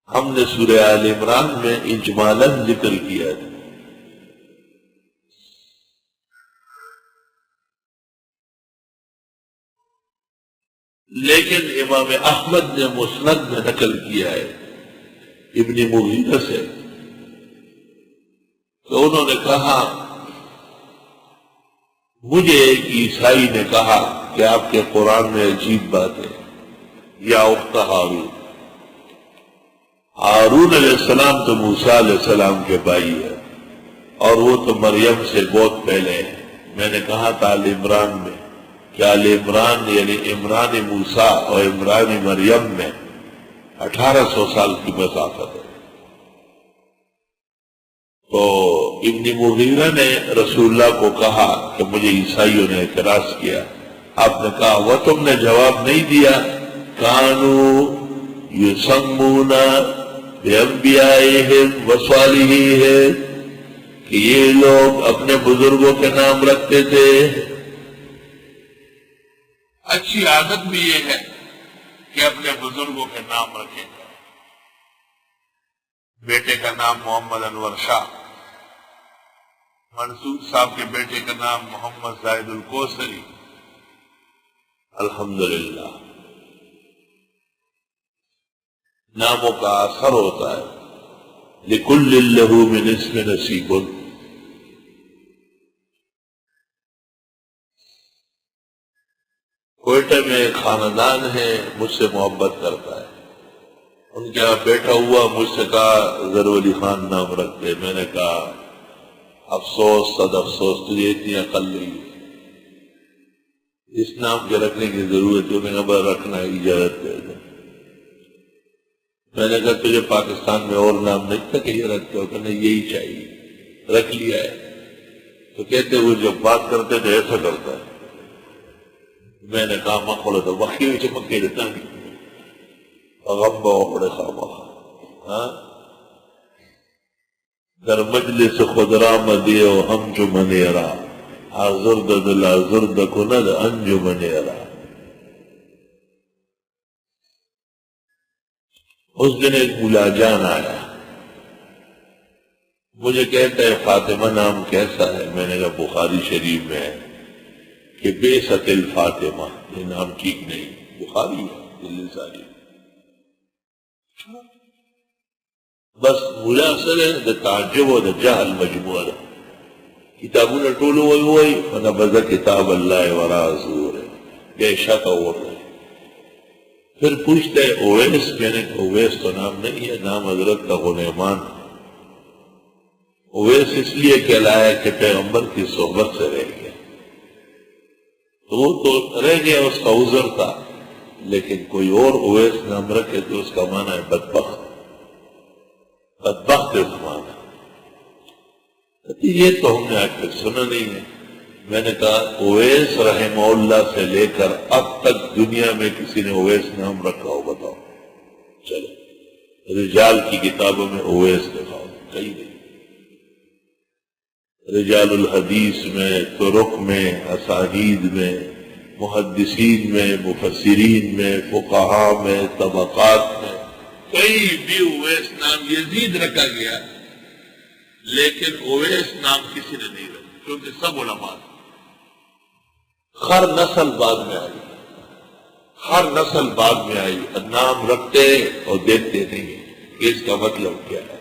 ہم نے سورہ آل عمران میں اجمالاً ذکر کیا ہے، لیکن امام احمد نے مسند میں نقل کیا ہے ابن مغیرہ سے، تو انہوں نے کہا مجھے ایک عیسائی نے کہا کہ آپ کے قرآن میں عجیب بات ہے، یا اخت ہارون، ہارون علیہ السلام تو موسیٰ علیہ السلام کے بھائی ہے اور وہ تو مریم سے بہت پہلے ہے۔ میں نے کہا تھا آل عمران میں کہ آل عمران یعنی عمران موسیٰ اور عمران مریم میں 1800 سال کی مسافت ہے۔ تو ابن مغیرہ نے رسول اللہ کو کہا کہ مجھے عیسائیوں نے اعتراض کیا، آپ نے کہا وہ تم نے جواب نہیں دیا، کانوا یسمون بانبیائہم وصالحیہم، کہ یہ لوگ اپنے بزرگوں کے نام رکھتے تھے۔ اچھی عادت بھی یہ ہے کہ اپنے بزرگوں کے نام رکھیں۔ بیٹے کا نام محمد انور شاہ، منصور صاحب کے بیٹے کا نام محمد زاہد الکوثری، الحمدللہ۔ ناموں کا اثر ہوتا ہے، لکل لہ من اسم نصیب۔ کوئٹہ میں ایک خاندان ہے، مجھ سے محبت کرتا ہے، ان کے یہاں بیٹھا ہوا مجھ سے کہا ظہور علی خان نام رکھتے۔ میں نے کہا افسوس صد افسوس، تجھے اتنی عقل نہیں ہے، اس نام کے رکھنے کی ضرورت ہے، میں نے کہا رکھنا اجازت دے دیں۔ میں نے کہا تجھے پاکستان میں اور نام نہیں تھا کہ یہ رکھتے ہو؟ کہنے یہی چاہیے، رکھ لیا ہے۔ تو کہتے وہ جب بات کرتے تو ایسا کرتا ہے۔ میں نے کہا مخلو تو وقی ہوئی چمکے دیتا نہیں، غم بڑے خواہ در مجلس خود را مدیو ہم جو منیرا، آزرد دل آزرد کند انجو منیرا۔ اس دن ایک مولا جان آیا، مجھے کہتا ہے فاطمہ نام کیسا ہے؟ میں نے کہا بخاری شریف میں ہے کہ بیست الفاطمہ، یہ نام ٹھیک نہیں، بخاری ہے دلی ساری۔ بس مولا اصل ہے دا تعجب و دا جہل مجموعہ دا کتابوں نے ٹولو ہوئی فنبذ کتاب اللہ وراء ظہورہ، بے شک اور رہے۔ پھر پوچھتے ہیں اویس، میں نے کہا اویس تو نام نہیں ہے، نام حضرت کا غلیمان۔ اویس اس لیے کہلایا کہ پیغمبر کی صحبت سے رہ گیا، تو وہ تو رہ گیا، اس کا عذر تھا، لیکن کوئی اور اویس نام رکھے تو اس کا معنی ہے بدبخت، بدبخت زمانہ۔ یہ تو ہم نے آج تک سنا نہیں ہے۔ میں نے کہا اویس رحمہ اللہ سے لے کر اب تک دنیا میں کسی نے اویس نام رکھا ہو بتاؤ؟ چلو رجال کی کتابوں میں اویس دکھاؤ، کہیں نہیں۔ رجال الحدیث میں، طرق میں، اسانید میں، محدثین میں، مفسرین میں، فقہا میں، طبقات میں کئی بھی اویس نام یزید رکھا گیا، لیکن اویس نام کسی نے نہیں رکھا، کیونکہ سب علماء ہر نسل بعد میں آئی، ہر نسل بعد میں آئی، نام رکھتے اور دیکھتے نہیں، اس کا مطلب کیا ہے؟